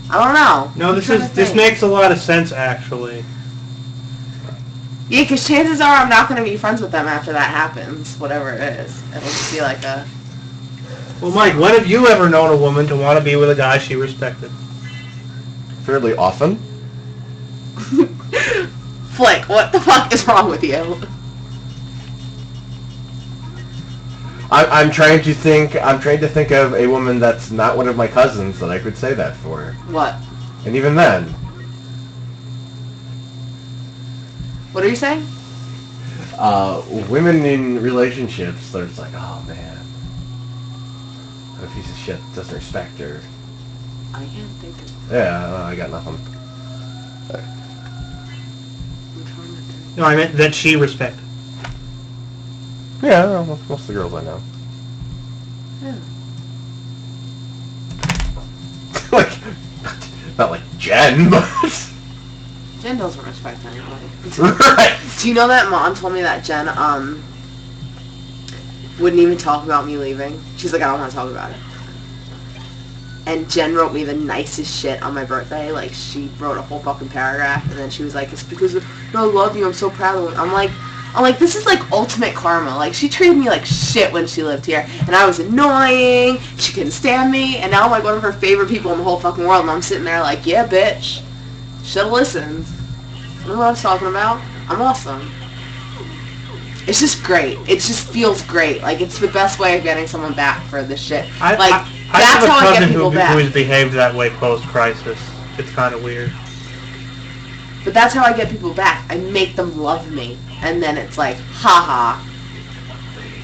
I don't know. No, this makes a lot of sense, actually. Yeah, because chances are I'm not going to be friends with them after that happens, whatever it is. It'll just be like a... Well, Mike, when have you ever known a woman to want to be with a guy she respected? Fairly often. Flick, what the fuck is wrong with you? I'm trying to think of a woman that's not one of my cousins that I could say that for. What? And even then. What are you saying? Women in relationships, they're just like, oh man, a piece of shit doesn't respect her. I can't think of... Yeah, I got nothing. No, I meant that she respected. Yeah, most of the girls I know. Yeah. Like, not like Jen, but... Jen doesn't respect anybody. Right. Do you know that Mom told me that Jen, wouldn't even talk about me leaving? She's like, I don't want to talk about it. And Jen wrote me the nicest shit on my birthday. Like, she wrote a whole fucking paragraph, and then she was like, it's because of, no, I love you, I'm so proud of you. I'm like, this is like ultimate karma. Like, she treated me like shit when she lived here, and I was annoying, she couldn't stand me, and now I'm like one of her favorite people in the whole fucking world, and I'm sitting there like, yeah, bitch. Should've listened. You know what I was talking about? I'm awesome. It's just great. It just feels great. Like, it's the best way of getting someone back for this shit. I That's have how a I get cousin people back. who's behaved that way post-crisis. It's kind of weird. But that's how I get people back. I make them love me. And then it's like, haha.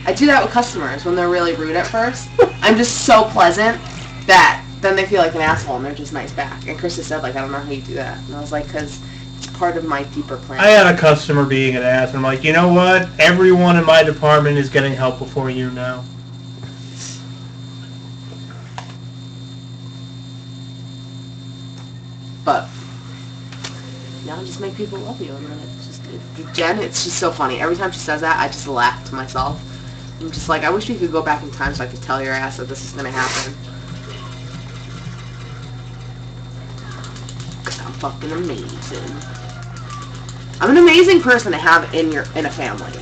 I do that with customers when they're really rude at first. I'm just so pleasant that then they feel like an asshole and they're just nice back. And Krista said, like, I don't know how you do that. And I was like, because it's part of my deeper plan. I had a customer being an ass, and I'm like, you know what? Everyone in my department is getting help before you now. But just make people love you, and then it's just Jen. It's just so funny. Every time she says that, I just laugh to myself. I'm just like, I wish we could go back in time so I could tell your ass that this is gonna happen. 'Cause I'm fucking amazing. I'm an amazing person to have in a family.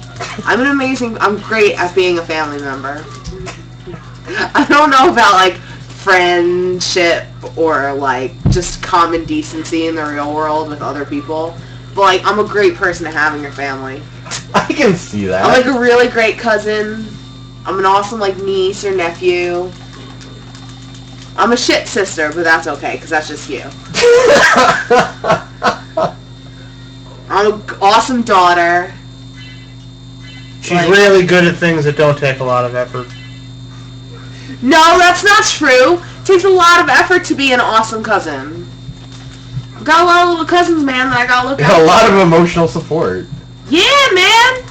I'm great at being a family member. I don't know about like friendship or like just common decency in the real world with other people, but like I'm a great person to have in your family. I can see that. I'm like a really great cousin. I'm an awesome like niece or nephew. I'm a shit sister, but that's okay because that's just you. I'm an awesome daughter. She's really good at things that don't take a lot of effort. No, that's not true. It takes a lot of effort to be an awesome cousin. I've got a lot of little cousins, man, that I gotta look at. A lot of emotional support. Yeah, man!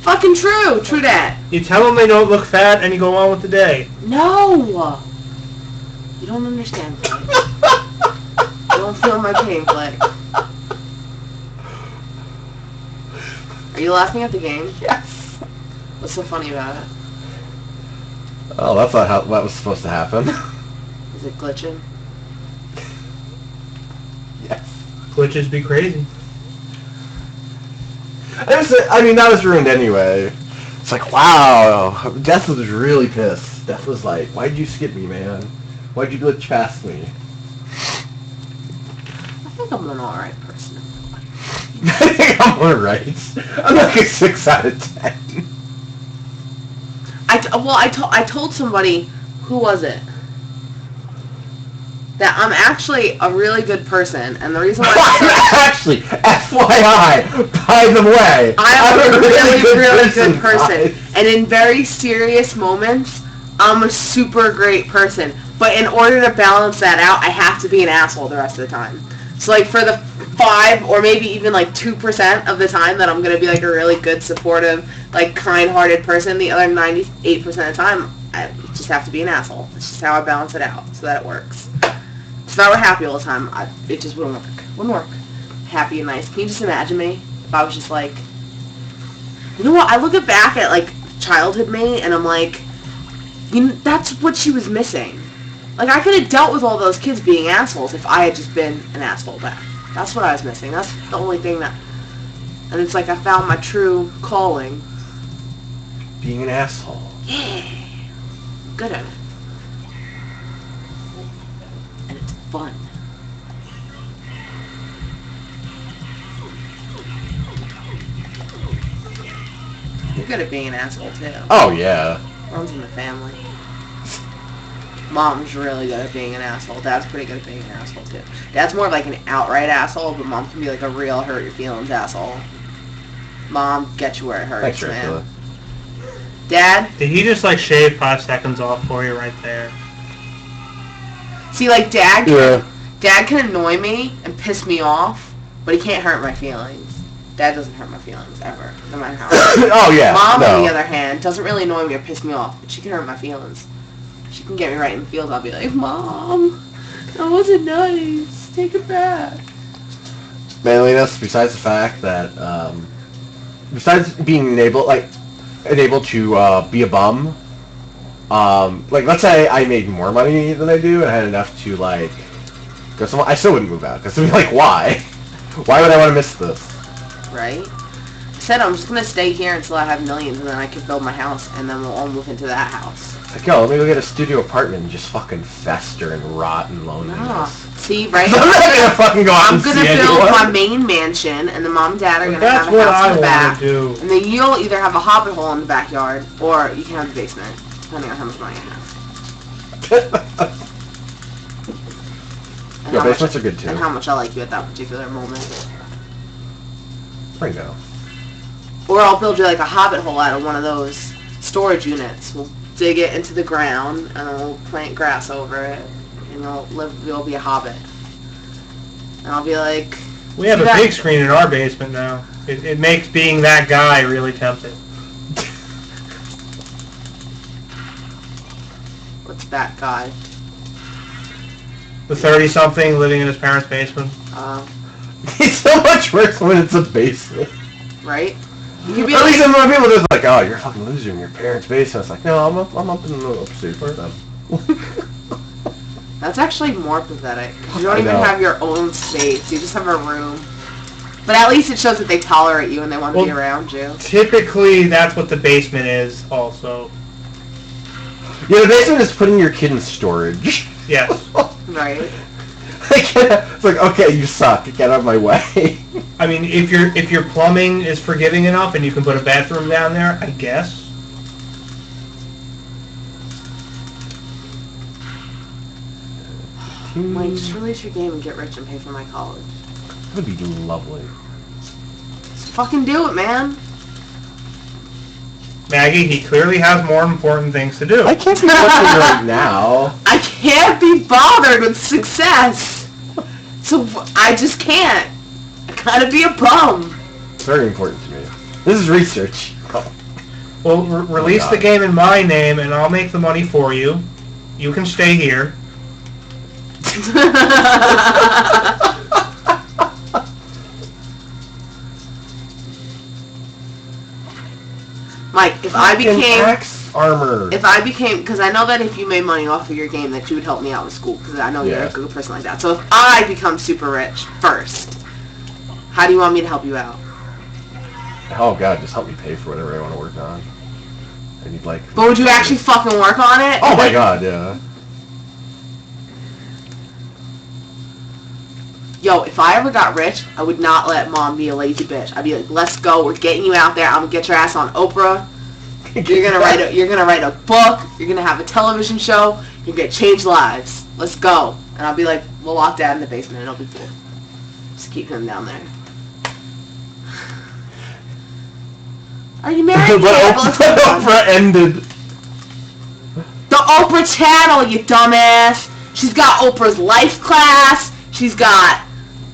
Fucking true. True that. You tell them they don't look fat, and you go on with the day. No! You don't understand, Blake. You don't feel my pain, Blake. Are you laughing at the game? Yes. What's so funny about it? Oh, that's not how that was supposed to happen. Is it glitching? Yes. Glitches be crazy. I mean, that was ruined anyway. It's like, wow, Death was really pissed. Death was like, why'd you skip me, man? Why'd you glitch past me? I think I'm an alright person. I think I'm alright. I'm like a 6 out of 10. I told somebody, who was it? That I'm actually a really good person, and the reason why actually, FYI, by the way, I'm a really good person. Guys. And in very serious moments, I'm a super great person. But in order to balance that out, I have to be an asshole the rest of the time. So like for the 5 or maybe even like 2% of the time that I'm gonna be like a really good, supportive, like kind-hearted person, the other 98% of the time, I just have to be an asshole. It's just how I balance it out so that it works. If I were happy all the time, it just wouldn't work. Wouldn't work. Happy and nice. Can you just imagine me if I was just like, you know what? I look back at like childhood me, and I'm like, you know, that's what she was missing. Like, I could have dealt with all those kids being assholes if I had just been an asshole back. That's what I was missing. That's the only thing that... And it's like I found my true calling. Being an asshole. Yeah. Good at it. And it's fun. You're good at being an asshole, too. Oh, yeah. Runs in the family. Mom's really good at being an asshole. Dad's pretty good at being an asshole, too. Dad's more of like an outright asshole, but Mom can be like a real hurt your feelings asshole. Mom gets you where it hurts, Thanks, man. Dracula. Dad? Did he just like shave 5 seconds off for you right there? See, like, Dad Yeah. can annoy me and piss me off, but he can't hurt my feelings. Dad doesn't hurt my feelings, ever. No matter how. Oh, yeah. Mom, no. on the other hand, doesn't really annoy me or piss me off, but she can hurt my feelings. She can get me right in the feels. I'll be like, Mom, that wasn't nice. Take it back. Manliness, besides the fact that, besides being able to be a bum, like, let's say I made more money than I do and I had enough to, like, go somewhere, I still wouldn't move out. Because I'd be like, why? Why would I want to miss this? Right? I said I'm just going to stay here until I have millions and then I can build my house and then we'll all move into that house. Like, yo, let me go get a studio apartment and just fucking fester and rot in loneliness. Ah, see, right? I'm not gonna fucking go out I'm and going to see build anyone. my main mansion and then Mom and Dad are going to That's have a what house in I the back. want to do. And then you'll either have a hobbit hole in the backyard or you can have the basement, depending on how much money I have. And Yo, how basements much- are good too. And how much I like you at that particular moment. Ringo. Or I'll build you like a hobbit hole out of one of those storage units. We'll dig it into the ground and then we'll plant grass over it and you'll be a hobbit. And I'll be like, We have see a that- big screen in our basement now. It makes being that guy really tempting. What's that guy? The 30-something living in his parents' basement. It's so much worse when it's a basement. Right? You could be At least like, some people are just like, oh, you're a fucking loser in your parents' basement. It's like, no, I'm up in the upstairs with them. that's actually more pathetic. You don't I even know. have your own space. You just have a room. But at least it shows that they tolerate you and they want to be Well- around you. Typically, that's what the basement is also. Yeah, the basement is putting your kid in storage. Yes. Right? It's like, okay, you suck. Get out of my way. I mean, if your plumbing is forgiving enough and you can put a bathroom down there, I guess. Like, just release your game and get rich and pay for my college. That would be lovely. Just fucking do it, man. Maggie, he clearly has more important things to do. I can't be working right now. I can't be bothered with success. So I just can't. I gotta be a bum. It's very important to me. This is research. Well, release the God. game in my name and I'll make the money for you. You can stay here. Mike, if I became... Axe armor. If I became... Because I know that if you made money off of your game that you would help me out with school. Because I know you're Yeah. a good person like that. So if I become super rich first, how do you want me to help you out? Oh god, just help me pay for whatever I want to work on. I need like. But would you actually fucking work on it? Oh my god, yeah. Yo, if I ever got rich, I would not let Mom be a lazy bitch. I'd be like, let's go, we're getting you out there, I'm gonna get your ass on Oprah. You're gonna write a book, you're gonna have a television show, you're gonna change lives. Let's go. And I'll be like, we'll lock Dad in the basement and it'll be cool. Just keep him down there. Are you married? Yeah, but let's But go. Oprah ended. The Oprah channel, you dumbass. She's got Oprah's Life class. She's got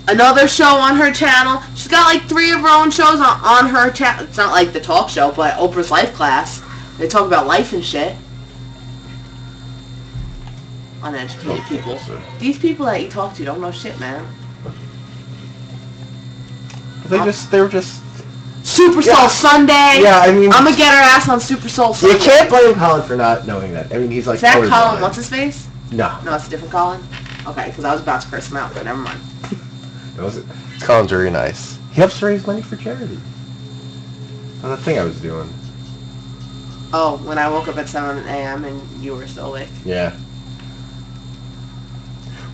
another show on her channel. She's got like 3 of her own shows on her channel. It's not like the talk show, but Oprah's Life class. They talk about life and shit. Uneducated people. These people that you talk to don't know shit, man. They were just. Super Soul Yeah. Sunday. Yeah, I mean. I'm gonna get her ass on Super Soul Sunday. You can't blame Colin for not knowing that. I mean, he's like. Is that colorblind. Colin? What's his face? No. No, it's a different Colin? Okay, because I was about to curse him out, but never mind. Colin's very nice. He helps raise money for charity. That's the thing I was doing. Oh, when I woke up at 7 a.m. and you were still awake. Yeah.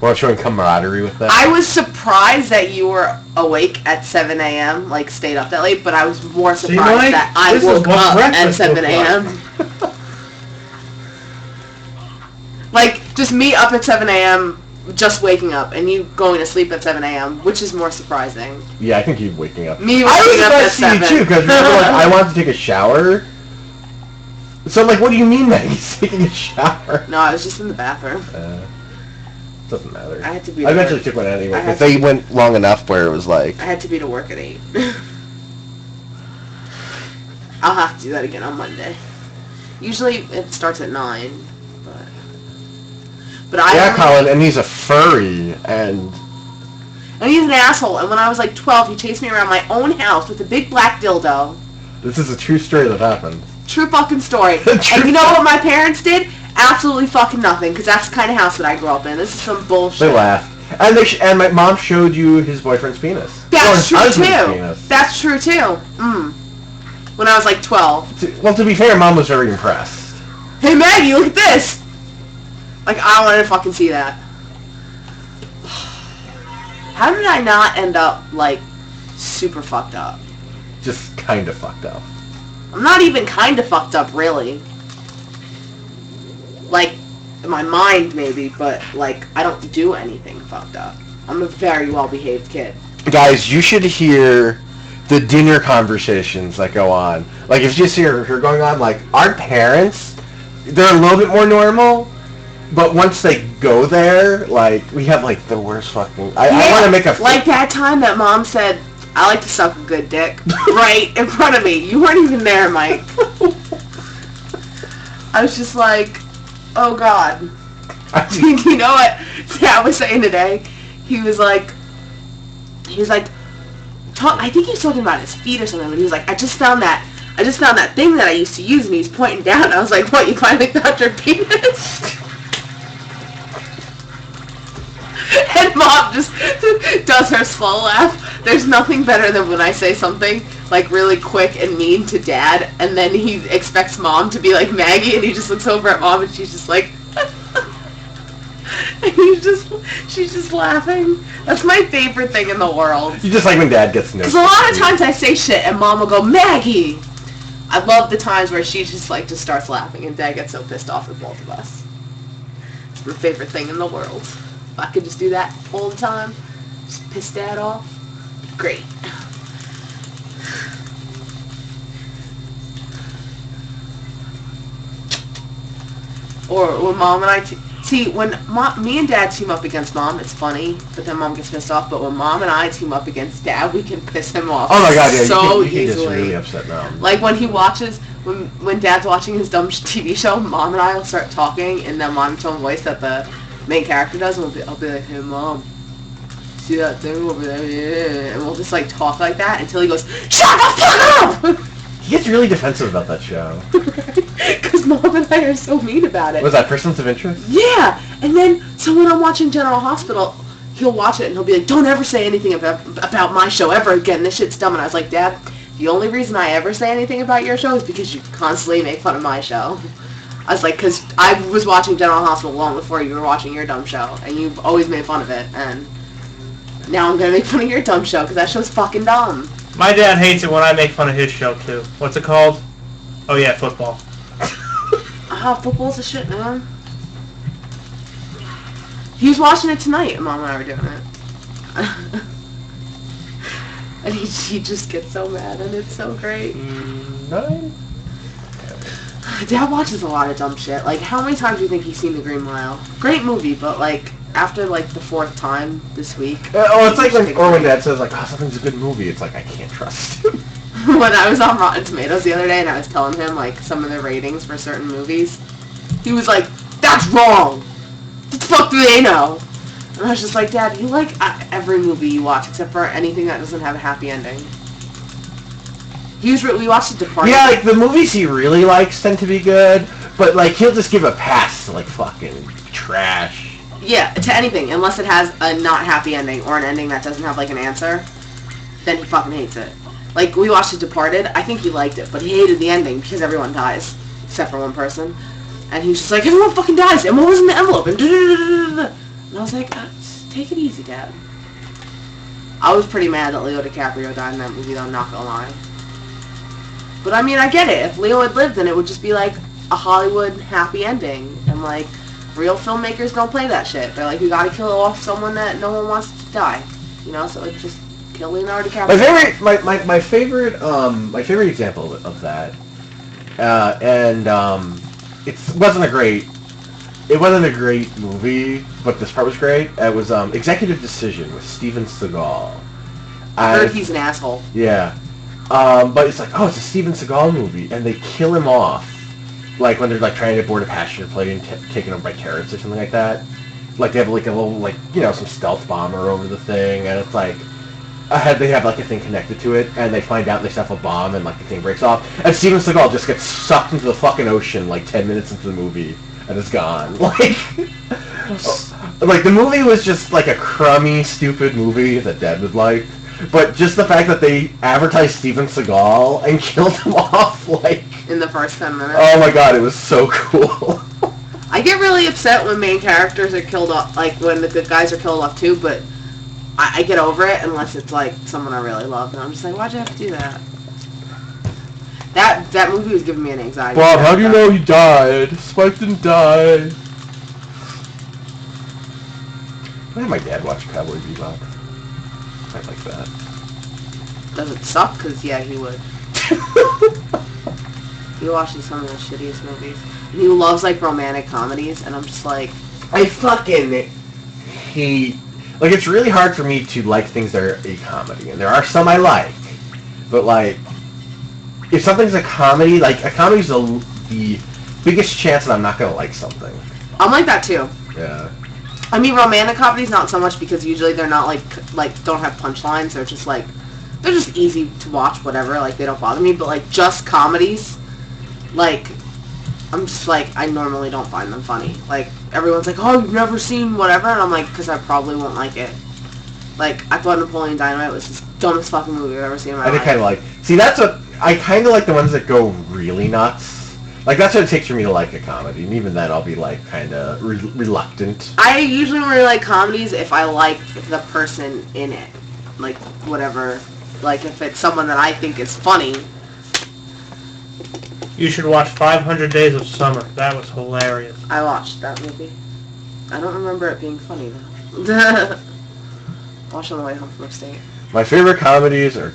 Want to show camaraderie with that? I was surprised that you were awake at 7 a.m., like stayed up that late, but I was more surprised that I woke up at 7 a.m. Like, just me up at 7 a.m., just waking up, and you going to sleep at 7 a.m., which is more surprising. Yeah, I think you waking up. Me waking up at 7. I was surprised to you too, because I wanted to take a shower. So I'm like, what do you mean that he's taking a shower? No, I was just in the bathroom. Doesn't matter. I had to be. I eventually took one anyway. Because they went long enough where it was like. I had to be to work at 8. I'll have to do that again on Monday. Usually it starts at 9, but I. Yeah, Colin, and he's a furry, and he's an asshole. And when I was like 12, he chased me around my own house with a big black dildo. This is a true story that happened. True fucking story. And you know what my parents did? Absolutely fucking nothing, because that's the kind of house that I grew up in. This is some bullshit. They laughed. And and my mom showed you his boyfriend's penis. That's true too. Penis. That's true too. When I was like 12. Well, to be fair, Mom was very impressed. Hey Maggie, look at this! Like, I wanted to fucking see that. How did I not end up, like, super fucked up? Just kind of fucked up. I'm not even kind of fucked up, really. Like, in my mind, maybe, but, like, I don't do anything fucked up. I'm a very well-behaved kid. Guys, you should hear the dinner conversations that go on. Like, if you just hear her going on, like, our parents, they're a little bit more normal, but once they go there, like, we have, like, the worst fucking... I want to make a... Like that time that Mom said, I like to suck a good dick, right in front of me. You weren't even there, Mike. I was just like, oh, God. You know what Dad was saying today? He was like, I think he was talking about his feet or something, but he was like, I just found that thing that I used to use, and he's pointing down. I was like, what, you finally found your penis? And Mom just does her slow laugh. There's nothing better than when I say something, like, really quick and mean to Dad, and then he expects Mom to be like Maggie, and he just looks over at Mom, and she's just like... and she's just laughing. That's my favorite thing in the world. You just like when Dad gets nervous. Because a lot of times I say shit, and Mom will go, Maggie! I love the times where she just, like, just starts laughing, and Dad gets so pissed off with both of us. It's my favorite thing in the world. If I could just do that all the time, just piss Dad off, great. Or when Mom and I... See, when me and Dad team up against Mom, it's funny, but then Mom gets pissed off. But when Mom and I team up against Dad, we can piss him off. Oh my God, yeah, so you can easily. just really upset Mom. Like when he watches, when Dad's watching his dumb TV show, Mom and I will start talking in the monotone voice that the main character does, and I'll be like, hey Mom, see that thing over there? Yeah. And we'll just like talk like that until he goes, shut the fuck up! He gets really defensive about that show. Because Mom and I are so mean about it. Was that Persons of Interest? Yeah! And then, so when I'm watching General Hospital, he'll watch it and he'll be like, don't ever say anything about my show ever again. This shit's dumb. And I was like, Dad, the only reason I ever say anything about your show is because you constantly make fun of my show. I was like, because I was watching General Hospital long before you were watching your dumb show. And you've always made fun of it. And now I'm going to make fun of your dumb show because that show's fucking dumb. My dad hates it when I make fun of his show, too. What's it called? Oh, yeah, football. Football's a shit, man. He was watching it tonight, and Mom and I were doing it. And he just gets so mad, and it's so great. 9? Dad watches a lot of dumb shit. Like, how many times do you think he's seen The Green Mile? Great movie, but, like, after, like, the 4th time this week... it's like when Dad says, like, oh, something's a good movie. It's like, I can't trust him. When I was on Rotten Tomatoes the other day and I was telling him, like, some of the ratings for certain movies, he was like, that's wrong! What the fuck do they know? And I was just like, Dad, you like every movie you watch except for anything that doesn't have a happy ending. We watched The Departed. Yeah, like, the movies he really likes tend to be good, but, like, he'll just give a pass to, like, fucking trash. Yeah, to anything, unless it has a not happy ending or an ending that doesn't have like an answer, then he fucking hates it. Like, we watched The Departed. I think he liked it, but he hated the ending because everyone dies, except for one person. And he was just like, everyone fucking dies, and what was in the envelope? And I was like, take it easy, Dad. I was pretty mad that Leo DiCaprio died in that movie, though, not gonna lie. But, I mean, I get it. If Leo had lived, then it would just be, like, a Hollywood happy ending. And, like, real filmmakers don't play that shit. They're like, you gotta kill off someone that no one wants to die. You know, so it's just kill Leonardo DiCaprio. My favorite example of that, it wasn't a great movie, but this part was great. It was Executive Decision with Steven Seagal. I heard he's an asshole. Yeah. But it's like, oh, it's a Steven Seagal movie, and they kill him off. Like, when they're, like, trying to board a passenger plane and taken over by terrorists or something like that. Like, they have, like, a little, like, you know, some stealth bomber over the thing, and it's like, they have, like, a thing connected to it, and they find out and they set off a bomb, and, like, the thing breaks off. And Steven Seagal just gets sucked into the fucking ocean, like, 10 minutes into the movie, and is gone. Like, the movie was just, like, a crummy, stupid movie that Dad would like. But just the fact that they advertised Steven Seagal and killed him off, like... in the first 10 minutes. Oh my god, it was so cool. I get really upset when main characters are killed off, like, when the good guys are killed off too, but I get over it unless it's, like, someone I really love, and I'm just like, why'd you have to do that? That movie was giving me an anxiety. Bob, how do you know he died? Spike didn't die. I had my dad watch Cowboy Bebop. I like that. Does it suck? Because, yeah, he would. He watches some of the shittiest movies. And he loves, like, romantic comedies, and I'm just like... I fucking hate... Like, it's really hard for me to like things that are a comedy, and there are some I like. But, like, if something's a comedy, like, a comedy's the biggest chance that I'm not gonna like something. I'm like that, too. Yeah. I mean, romantic comedies, not so much, because usually they're not, like, don't have punchlines. They're just, like... They're just easy to watch, whatever. Like, they don't bother me. But, like, just comedies... Like, I'm just like, I normally don't find them funny. Like, everyone's like, oh, you've never seen whatever? And I'm like, because I probably won't like it. Like, I thought Napoleon Dynamite was the dumbest fucking movie I've ever seen in my life. I kind of like... See, that's what... I kind of like the ones that go really nuts. Like, that's what it takes for me to like a comedy. And even then, I'll be, like, kind of reluctant. I usually really like comedies if I like the person in it. Like, whatever. Like, if it's someone that I think is funny... You should watch 500 Days of Summer. That was hilarious. I watched that movie. I don't remember it being funny, though. Watched on the way home from upstate. My favorite comedies are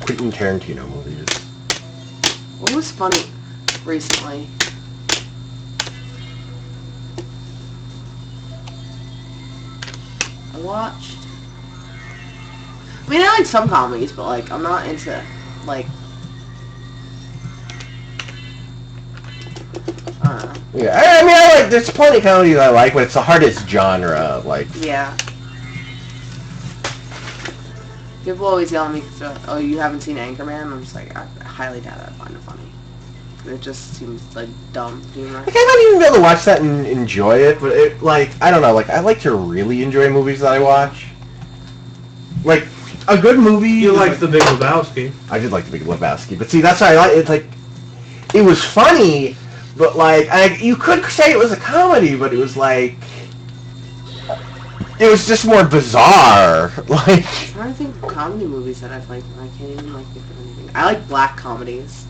Quentin Tarantino movies. What was funny recently? I watched... I mean, I like some comedies, but, like, I'm not into, like... I don't know. Yeah, I mean, I like... There's plenty of comedies I like, but it's the hardest genre, like... Yeah. People always yell at me, oh, you haven't seen Anchorman? I'm just like, I highly doubt I'd find it funny. It just seems, like, dumb humor. Like, I might even be able to watch that and enjoy it, but it, like, I don't know, like, I like to really enjoy movies that I watch. Like, a good movie... You liked The Big Lebowski. I did like The Big Lebowski, but see, that's why I like... It's like... It was funny, but, like, you could say it was a comedy, but it was, like... It was just more bizarre, like... I'm trying to think of comedy movies that I've liked, and I can't even, like, think of anything. I like black comedies.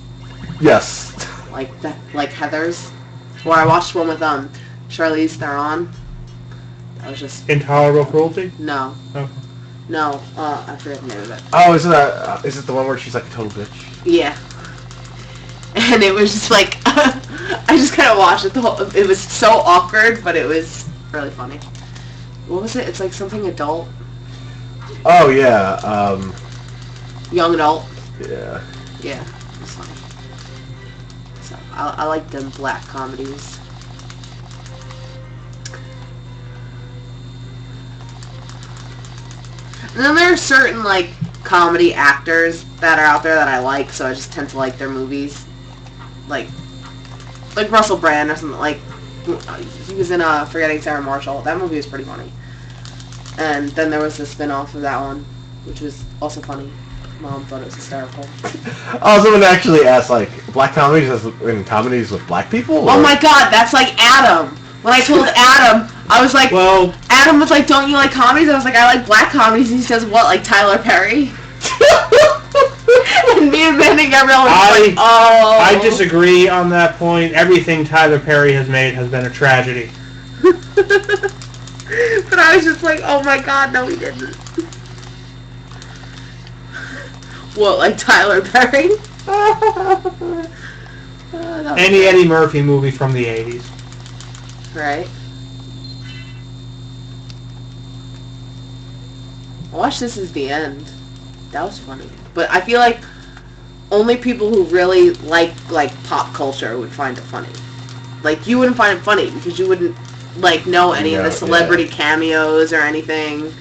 Yes. Like Heathers. Or I watched one with, Charlize Theron. That was just... Intolerable Cruelty? No. Okay. No, I forget the name of it. Oh, is it the one where she's like a total bitch? Yeah. And it was just like, I just kind of watched it it was so awkward, but it was really funny. What was it? It's like something adult. Oh, yeah, Young adult. Yeah. Yeah, it's funny. So, I like them black comedies. And then there are certain, like, comedy actors that are out there that I like, so I just tend to like their movies. Like Russell Brand or something. Like, He was in Forgetting Sarah Marshall. That movie was pretty funny. And then there was the spin-off of that one, which was also funny. Mom thought it was hysterical. Oh, someone actually asked, like, black comedies in comedies with black people? Oh my god, that's like Adam. When I told Adam, I was like, Well, Adam was like, don't you like comedies? I was like, I like black comedies. And he says, what, like Tyler Perry? And me and Ben and Gabrielle were just like, oh. I disagree on that point. Everything Tyler Perry has made has been a tragedy. But I was just like, oh my god, no he didn't. What, like Tyler Perry? Any Eddie Murphy movie from the 80s. Right. Watch This Is the End. That was funny. But I feel like only people who really like pop culture would find it funny. Like, you wouldn't find it funny because you wouldn't, like, know any of the celebrity cameos or anything.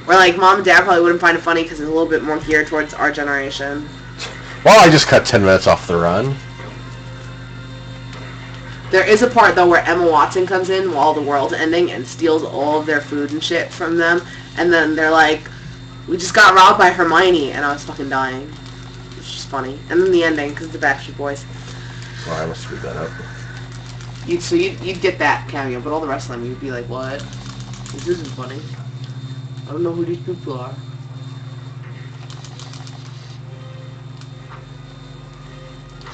Or, like, Mom and Dad probably wouldn't find it funny because it's a little bit more geared towards our generation. Well, I just cut 10 minutes off the run. There is a part, though, where Emma Watson comes in while the world's ending and steals all of their food and shit from them. And then they're like, we just got robbed by Hermione. And I was fucking dying. It's just funny. And then the ending, because the Backstreet Boys. Well, I must screw that up. You'd get that cameo, but all the rest of them, you'd be like, what? This isn't funny. I don't know who these people are.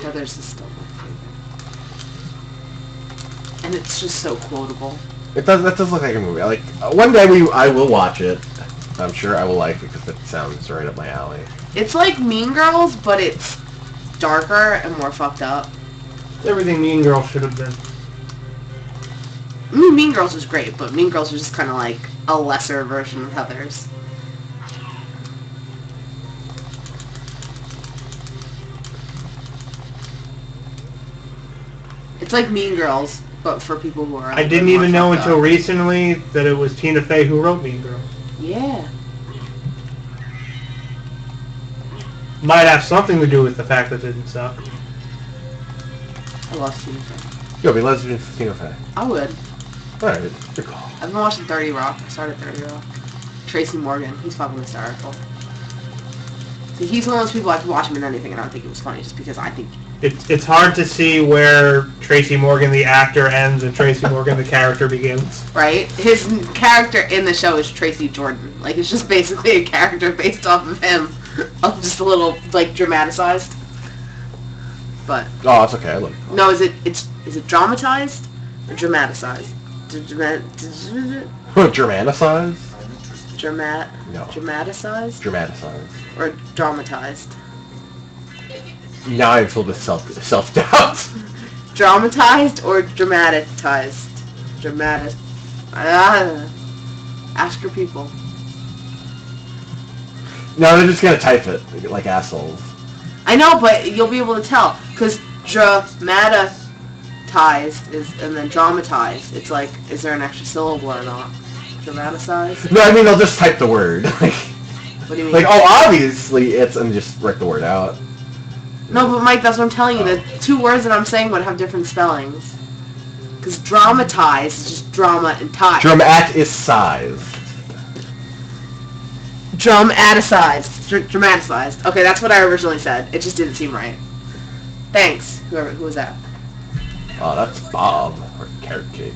Heather's is still my favorite. And it's just so quotable. That does look like a movie. Like, one day I will watch it. I'm sure I will like it because it sounds right up my alley. It's like Mean Girls, but it's darker and more fucked up. Everything Mean Girls should have been. I mean, Mean Girls was great, but Mean Girls was just kind of like a lesser version of Heather's. It's like Mean Girls, but for people who are... I didn't even know until recently that it was Tina Fey who wrote Mean Girls. Yeah. Might have something to do with the fact that it didn't suck. I love Tina Fey. You'll be lesbian for Tina Fey. I would. Alright, good call. I've been watching 30 Rock. I started 30 Rock. Tracy Morgan. He's fucking hysterical. See, he's one of those people I could watch him in anything and I don't think it was funny just because I think... It's hard to see where Tracy Morgan the actor ends and Tracy Morgan the character begins. Right? His character in the show is Tracy Jordan. Like, it's just basically a character based off of him. Just a little, like, dramatized. But... Oh, it's okay. I love it. No, is it dramatized or dramatized? Dramatized? No. Dramatized? Dramatized. Or dramatized? Now I'm filled with self-doubt. Dramatized or dramatized? Ask your people. No, they're just gonna type it like assholes. I know, but you'll be able to tell. Because dramatized is, and then dramatized, it's like, is there an extra syllable or not? Dramatized? No, I mean, they'll just type the word. What do you mean? Like, oh, obviously it's, and just write the word out. No, but Mike, that's what I'm telling you. The two words that I'm saying would have different spellings. Because dramatized is just drama and tie. Dramatized. Dramatized. Okay, that's what I originally said. It just didn't seem right. Thanks, who was that? Oh, that's Bob. Or carrot cake.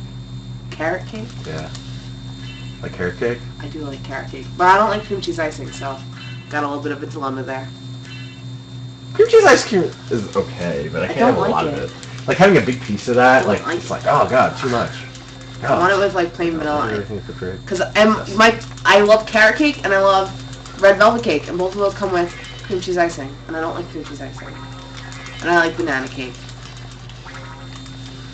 Carrot cake? Yeah. Like carrot cake? I do like carrot cake. But I don't like cream cheese icing, so got a little bit of a dilemma there. Cream cheese ice cream is okay, but I can't have a lot of it. Like having a big piece of that, like it's like, oh god, too much. I want it with like plain vanilla. Everything for free. Because I love carrot cake and I love red velvet cake, and both of those come with cream cheese icing, and I don't like cream cheese icing. And I like banana cake.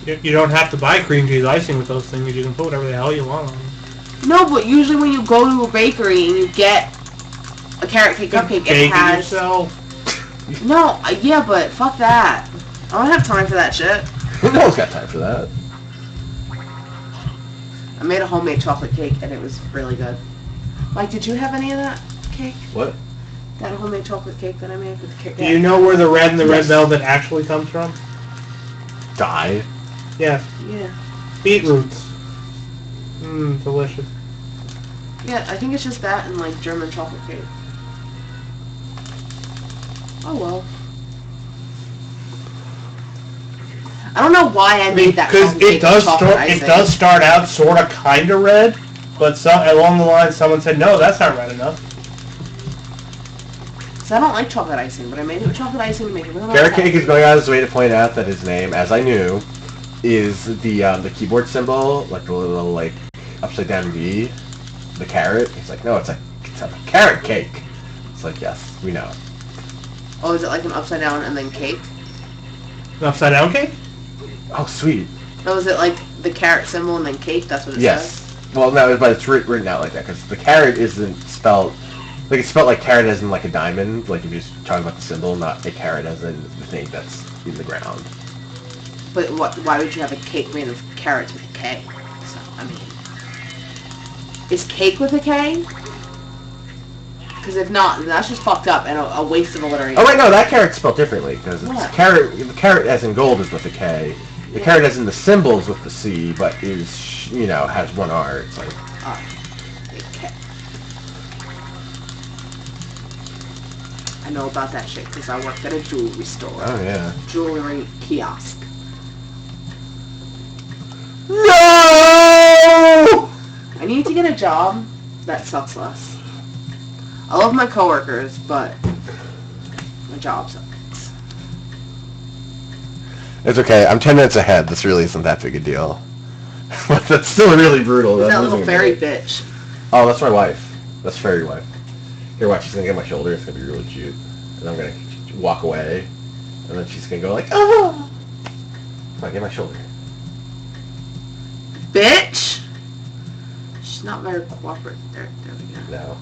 You don't have to buy cream cheese icing with those things. You can put whatever the hell you want on them. No, but usually when you go to a bakery and you get a carrot cake cupcake, it has... yourself. No, yeah, but fuck that. I don't have time for that shit. No one's got time for that. I made a homemade chocolate cake and it was really good. Mike, did you have any of that cake? What? That homemade chocolate cake that I made with the cake. Do you know where the red and the red velvet actually comes from? Die. Yes. Yeah. Beetroots. Mmm, delicious. Yeah, I think it's just that and like German chocolate cake. Oh well. I don't know why I made that Because chocolate cake with chocolate icing. it does start out sort of kind of red, but along the line someone said, no, that's not red enough. So I don't like chocolate icing, but I made it with chocolate icing to make it really Carrot Cake is going out of his way to point out that his name, as I knew, is the keyboard symbol, like the little like upside down V, the carrot. He's like, no, it's a carrot cake. It's like, yes, we know. Oh, is it like an upside down and then cake? An upside down cake? Oh, sweet. Oh, is it like the carrot symbol and then cake? That's what it Yes. says? Well, no, but it's written out like that because the carrot isn't spelled. Like, it's spelled like carrot as in like a diamond, like if you're talking about the symbol, not a carrot as in the thing that's in the ground. But why would you have a cake made of carrots with a K? So, I mean... Is cake with a K? Because if not, then that's just fucked up and a waste of alliteration. Oh, wait, no, that carrot's spelled differently because it's What? carrot. The carrot as in gold is with a K. The carrot as in the symbols with the C, but is, you know, has one R. It's like... Okay. I know about that shit because I worked at a jewelry store. Oh, yeah. Jewelry kiosk. No! I need to get a job that sucks less. I love my coworkers, but my job sucks. It's okay. I'm 10 minutes ahead. This really isn't that big a deal. But that's still really brutal. Who's that I'm little losing a fairy minute. bitch? Oh, that's my wife. That's fairy wife. Here, watch. She's gonna get my shoulder. It's gonna be really cute. And I'm gonna walk away, and then she's gonna go like, "Oh!" Come on, get my shoulder. Bitch! She's not very cooperative. There we go. No.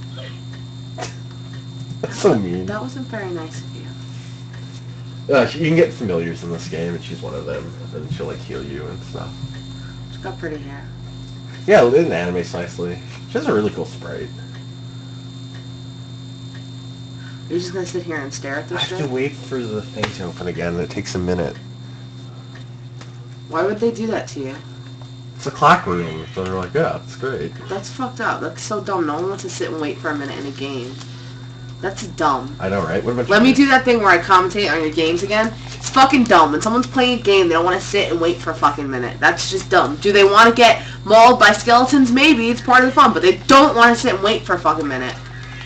That's so mean. That wasn't very nice of you. You can get familiars in this game, and she's one of them. And she'll like heal you and stuff. She's got pretty hair. Yeah, in an anime nicely. She has a really cool sprite. You're just gonna sit here and stare at I this have to shit? wait for the thing to open again. It takes a minute. Why would they do that to you? It's a clock room, so they're like, yeah, it's great. That's fucked up. That's so dumb. No one wants to sit and wait for a minute in a game. That's dumb. I know, right? What about Let you? me do that thing where I commentate on your games again. It's fucking dumb. When someone's playing a game, they don't want to sit and wait for a fucking minute. That's just dumb. Do they want to get mauled by skeletons? Maybe. It's part of the fun. But they don't want to sit and wait for a fucking minute.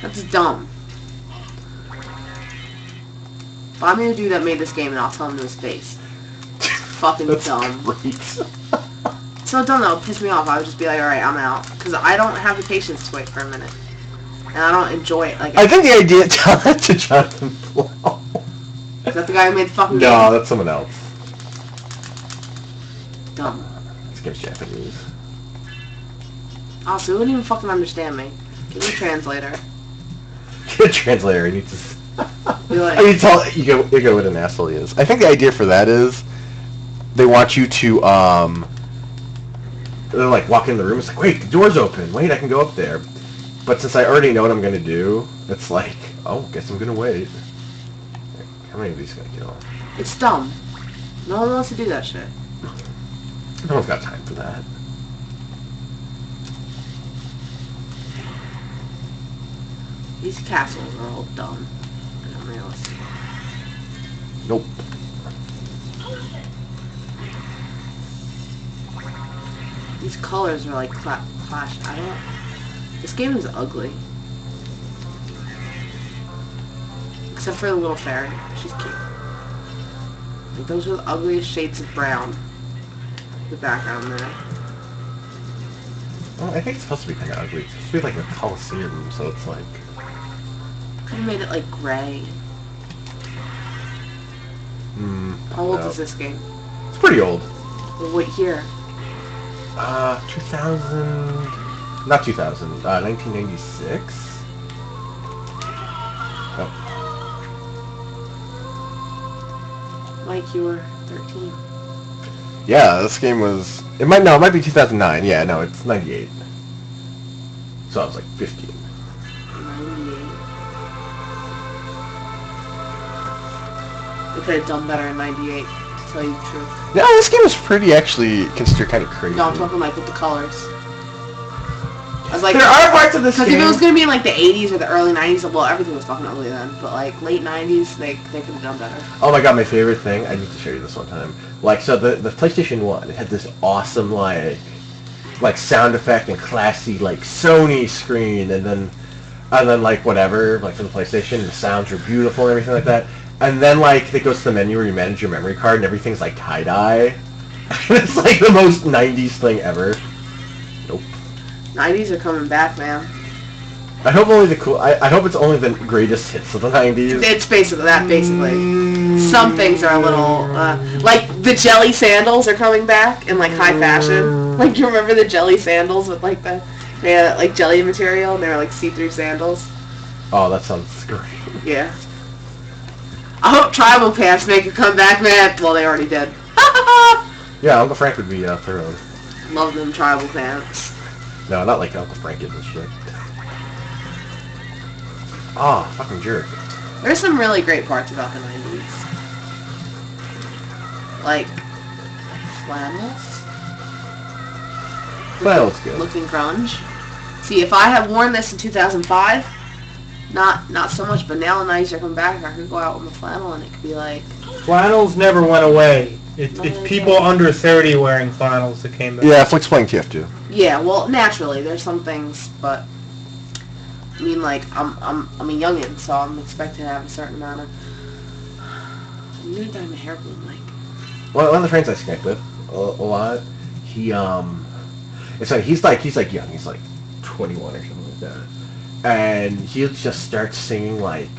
That's dumb. Find me a dude that made this game and I'll tell him to his face. Fucking That's dumb. great. So dumb, that would piss me off. I would just be like, alright, I'm out. Because I don't have the patience to wait for a minute. And I don't enjoy it. Like, I think the idea tell that to Jonathan Blow. is that the guy who made the fucking game? No, that's someone else. Dumb. This game's Japanese. Oh, so he wouldn't even fucking understand me. Give me a translator. Get a translator. I need to. Be like, I need to tell you go what an asshole he is. I think the idea for that is they want you to they're like walk in the room. It's like, wait, the door's open. Wait, I can go up there. But since I already know what I'm gonna do, it's like, oh, guess I'm gonna wait. How many of these gonna kill? it's dumb. No one wants to do that shit. No one's got time for that. These castles are all dumb and unrealistic. Nope. These colors are like clash. I don't. This game is ugly. Except for the little fairy. She's cute. Like, those are the ugliest shades of brown. The background there. Well, I think it's supposed to be kind of ugly. It's supposed to be like a Coliseum, so it's like... Could have made it like gray. How old is this game? It's pretty old. Well, what year? 2000... Not 2000. 1996? Oh. Like you were 13. Yeah, this game was... It might be 2009. Yeah, no, it's 98. So I was like 15. 98. They could have done better in 98 to tell you the truth. No, this game is pretty actually considered kind of crazy. No, I'm talking like with the colors. I was like, there are parts of this because game. if it was gonna be in like the 80s or the early 90s, well, everything was fucking ugly then. But like late 90s, they could have done better. Oh my god, my favorite thing. I need to show you this one time. Like, so the PlayStation 1, it had this awesome like sound effect and classy like Sony screen, and then like whatever, like for the PlayStation, the sounds are beautiful and everything like that. And then like it goes to the menu where you manage your memory card and everything's like tie-dye. It's like the most 90s thing ever. Nope. 90s are coming back, man. I hope only the cool. I hope it's only the greatest hits of the 90s. It's basically that. Some things are a little like the jelly sandals are coming back in like high fashion. Like, you remember the jelly sandals with like they had like jelly material and they were like see-through sandals. Oh, that sounds great. Yeah. I hope tribal pants make a comeback, man. Well, they already did. Yeah, Uncle Frank would be thrilled. Love them tribal pants. No, not like Uncle Frank gives a shit. Oh, fucking jerk. There's some really great parts about the 90s. Like flannels. Flannel's good. Looking grunge. See, if I had worn this in 2005, not so much, but now the 90s are coming back, I could go out with my flannel and it could be like... Flannels never went away. It's people under 30 wearing flannels that came back. Yeah, if it's playing TF2. Yeah, well, naturally, there's some things, but... I mean, like, I'm a youngin', so I'm expected to have a certain amount of... I'm gonna dye my hair blue, Mike. Well, one of the friends I connect with a lot, he it's like he's like young, he's like 21 or something like that, and he'll just start singing like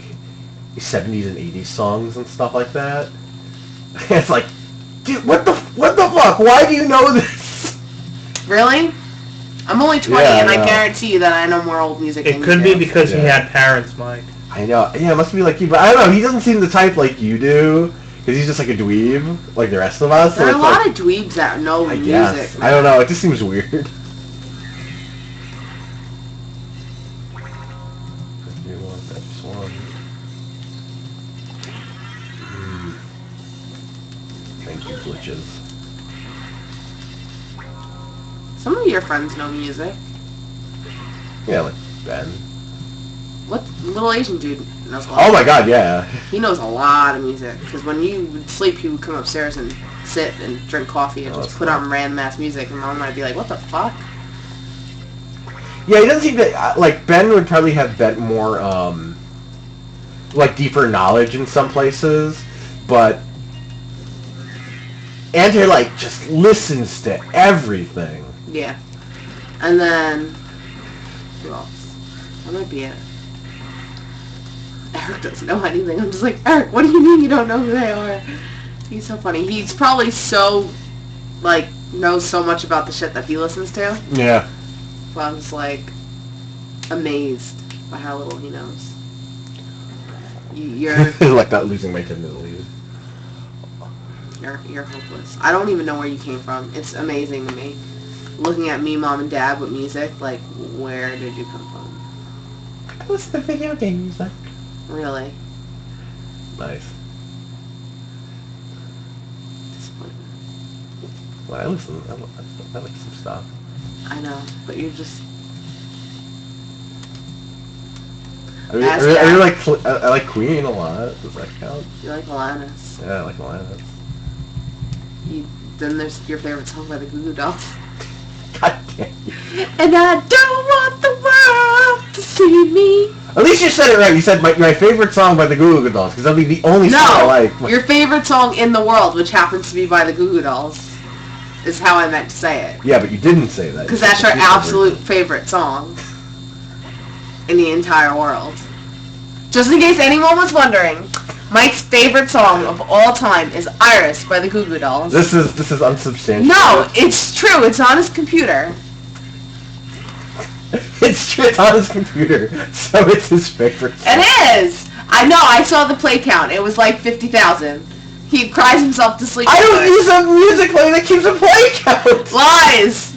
70s and 80s songs and stuff like that. It's like, dude, what the fuck? Why do you know this? Really? I'm only 20, Yeah, and I no. guarantee you that I know more old music than It you could do. be because he Yeah. had parents, Mike. I know. Yeah, it must be like you, but I don't know. He doesn't seem the type like you do, because he's just like a dweeb, like the rest of us. There are so a it's lot like, of dweebs that know I music. guess. Man. I don't know. It just seems weird. Thank you, glitches. Some of your friends know music. Yeah, like Ben. What little Asian dude knows a lot? Oh my god, yeah. He knows a lot of music. Because when you would sleep, he would come upstairs and sit and drink coffee and Oh, just that's put cool. on random ass music, and Mom might be like, "What the fuck?" Yeah, he doesn't seem to, like, Ben would probably have more, like, deeper knowledge in some places, but Andrew, like, just listens to everything. Yeah. And then who else? That might be it. Eric doesn't know anything. I'm just like, Eric, what do you mean you don't know who they are? He's so funny. He's probably so, like, knows so much about the shit that he listens to. Yeah. But I'm just, like, amazed by how little he knows. You're Like not losing my 10 milliliters. you're hopeless. I don't even know where you came from. It's amazing to me. Looking at me, Mom, and Dad with music, like, where did you come from? I listen to video game music. Really? Nice. Disappointment. Well, I like some stuff. I know, but you're just... I mean, Ask I really Dad. I like Queen a lot. Does that count? You like Alanis. Yeah, I like Alanis. Then there's your favorite song by the Goo Goo Dolls. God damn you. And I don't want the world to see me. At least you said it right. You said my favorite song by the Goo Goo Dolls, because that'll be the only song I like. Your favorite song in the world, which happens to be by the Goo Goo Dolls, is how I meant to say it. Yeah, but you didn't say that. Because that's your absolute favorite song in the entire world. Just in case anyone was wondering, Mike's favorite song of all time is Iris by the Goo Goo Dolls. This is unsubstantiated. No, it's true. It's on his computer. It's true. It's on his computer, so it's his favorite song. It is! I know, I saw the play count. It was like 50,000. He cries himself to sleep. I don't use a music player that keeps a play count. Lies!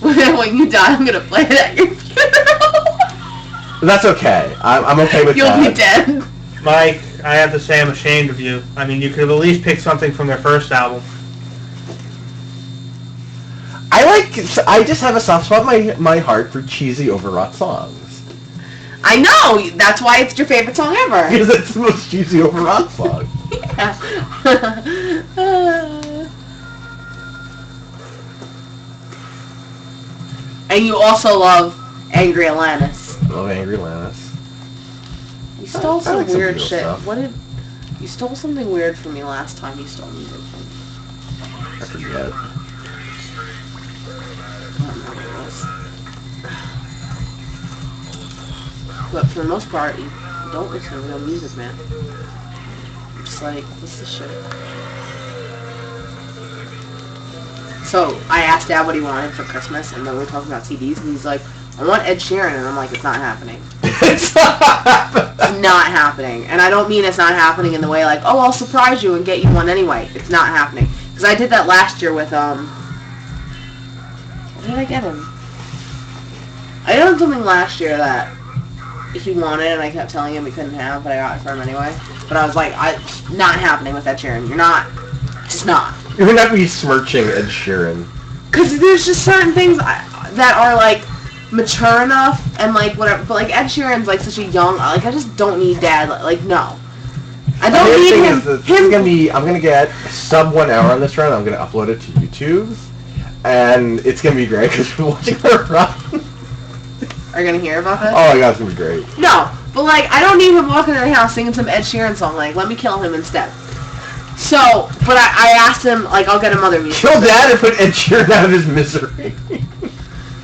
When you die, I'm gonna play it at your funeral. That's okay. I'm okay with You'll that. be dead. Mike, I have to say I'm ashamed of you. I mean, you could have at least picked something from their first album. I just have a soft spot in my heart for cheesy, overwrought songs. I know. That's why it's your favorite song ever. Because it's the most cheesy, overwrought song. And you also love Angry Atlantis. Love Angry Atlantis. You stole I some like some weird Beatles shit. stuff. What did... You stole something weird from me last time you stole music from me. I forget. I don't remember what it was. But for the most part, you don't listen to real music, man. I'm just like, what's this shit? So, I asked Dad what he wanted for Christmas, and then we were talking about CDs, and he's like, I want Ed Sheeran, and I'm like, it's not happening. It's It's not happening. And I don't mean it's not happening in the way like, oh, I'll surprise you and get you one anyway. It's not happening. Because I did that last year with, what did I get him? I did something last year that he wanted, and I kept telling him he couldn't have, but I got it for him anyway. But I was like, not happening with Ed Sheeran. You're not. Just not. You're not besmirching Ed Sheeran. Because there's just certain things that are, like, mature enough and, like, whatever. But, like, Ed Sheeran's, like, such a young... Like, I just don't need Dad. Like, no. I don't need him. This is gonna be... I'm gonna get sub 1 hour on this run. I'm gonna upload it to YouTube. And it's gonna be great because we're watching her run. Are you gonna hear about this? Oh my god, it's gonna be great. No. But, like, I don't need him walking in the house singing some Ed Sheeran song. Like, let me kill him instead. So, but I asked him, like, I'll get him other music. Kill Dad and put Ed Sheeran out of his misery.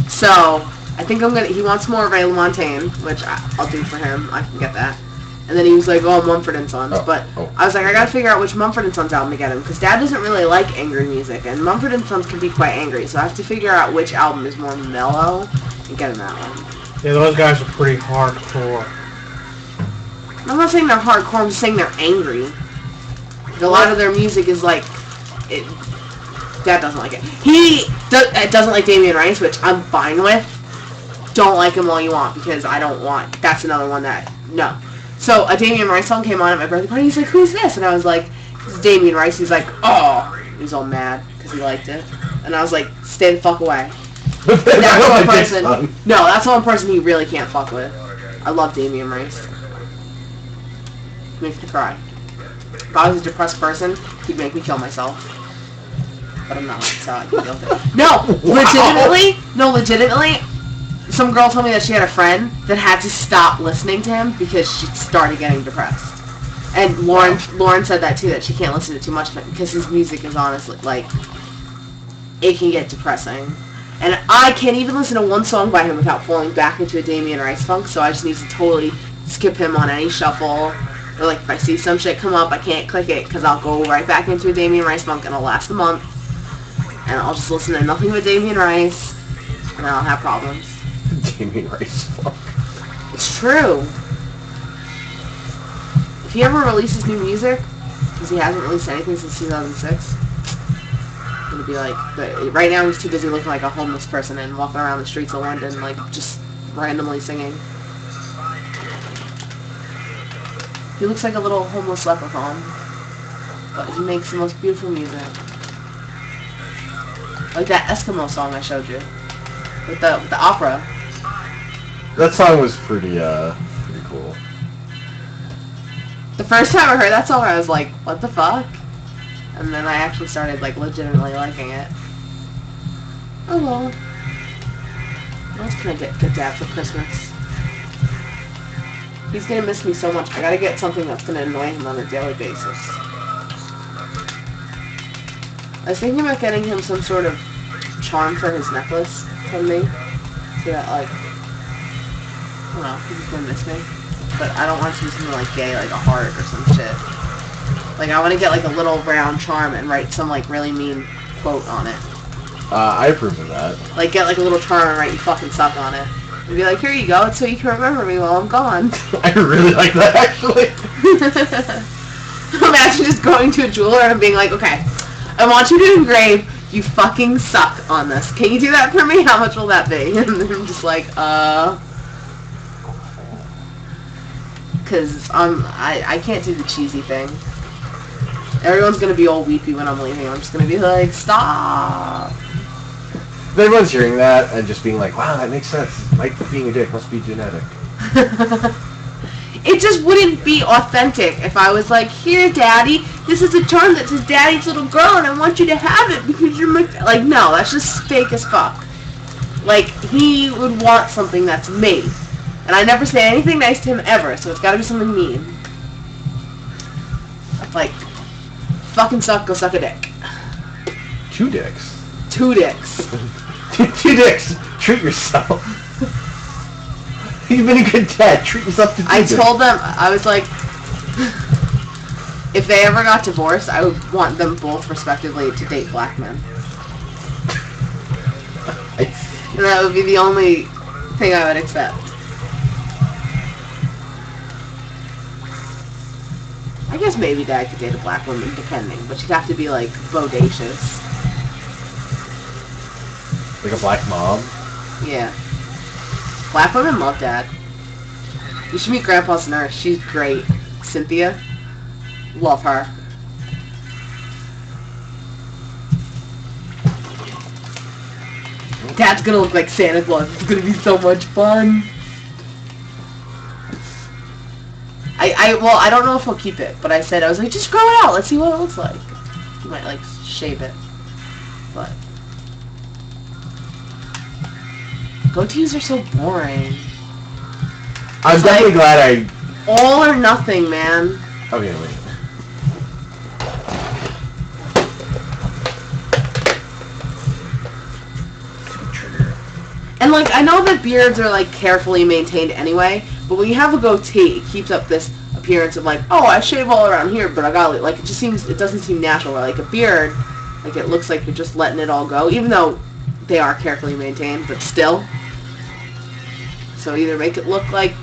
So, I think he wants more Ray LaMontagne, which I'll do for him. I can get that. And then he was like, oh, Mumford & Sons. But I was like, I gotta figure out which Mumford & Sons album to get him, because Dad doesn't really like angry music, and Mumford & Sons can be quite angry, so I have to figure out which album is more mellow and get him that one. Yeah, those guys are pretty hardcore. I'm not saying they're hardcore, I'm just saying they're angry. A lot of their music is like, Dad doesn't like it. He doesn't like Damien Rice, which I'm fine with. Don't like him all you want, because I don't want, that's another one that, no. So a Damien Rice song came on at my birthday party, he's like, who's this? And I was like, it's Damien Rice. He's like, oh. He was all mad, because he liked it. And I was like, stay the fuck away. That's one person, no, that's one person he really can't fuck with. I love Damien Rice. Makes me cry. If I was a depressed person, he'd make me kill myself. But I'm not, so I can deal with it. No! Legitimately, some girl told me that she had a friend that had to stop listening to him because she started getting depressed. And Lauren said that too, that she can't listen to too much of it because his music is honestly, like, it can get depressing. And I can't even listen to one song by him without falling back into a Damien Rice funk, so I just need to totally skip him on any shuffle. Or, like, if I see some shit come up, I can't click it, because I'll go right back into a Damien Rice funk, and it'll last a month. And I'll just listen to nothing but Damien Rice, and then I'll have problems. Damien Rice funk. It's true. If he ever releases new music, because he hasn't released anything since 2006, it'll be like, but right now he's too busy looking like a homeless person and walking around the streets of London, like, just randomly singing. He looks like a little homeless leprechaun, but he makes the most beautiful music. Like that Eskimo song I showed you, with the opera. That song was pretty cool. The first time I heard that song, I was like, what the fuck? And then I actually started, like, legitimately liking it. Oh well. What else can I get Dad for Christmas? He's gonna miss me so much. I gotta get something that's gonna annoy him on a daily basis. I was thinking about getting him some sort of charm for his necklace from me. So that, like, I don't know, he's gonna miss me. But I don't want to do something, like, gay, like a heart or some shit. Like, I want to get, like, a little round charm and write some, like, really mean quote on it. I approve of that. Like, get, like, a little charm and write "you fucking suck" on it. And be like, here you go, it's so you can remember me while I'm gone. I really like that, actually. Imagine just going to a jeweler and being like, okay, I want you to engrave "you fucking suck" on this. Can you do that for me? How much will that be? And I'm just like, because I can't do the cheesy thing. Everyone's gonna be all weepy when I'm leaving. I'm just gonna be like, stop. Everyone's hearing that and just being like, wow, that makes sense. Mike being a dick must be genetic. It just wouldn't be authentic if I was like, here, Daddy, this is a charm that says Daddy's little girl, and I want you to have it because you're my... Like, no, that's just fake as fuck. Like, he would want something that's me. And I never say anything nice to him ever, so it's gotta be something mean. Like, fucking suck, go suck a dick. 2 dicks. 2 dicks. 2 dicks. Treat yourself. You've been a good dad. Treat yourself to 2 dicks. I told them, I was like, if they ever got divorced, I would want them both, respectively, to date black men. And that would be the only thing I would accept. I guess maybe Dad could date a black woman, depending, but she'd have to be, like, bodacious. Like a black mom? Yeah. Black women love Dad. You should meet Grandpa's nurse. She's great. Cynthia. Love her. Dad's gonna look like Santa Claus. It's gonna be so much fun. Well, I don't know if he'll keep it, but I was like, just grow it out. Let's see what it looks like. He might, like, shave it. But goatees are so boring. I'm definitely glad all or nothing, man. Okay, wait. And, like, I know that beards are, like, carefully maintained anyway, but when you have a goatee, it keeps up this appearance of, like, oh, I shave all around here, but I got, like, it doesn't seem natural. Like, a beard, like, it looks like you're just letting it all go, even though they are carefully maintained, but still. So either make it look like,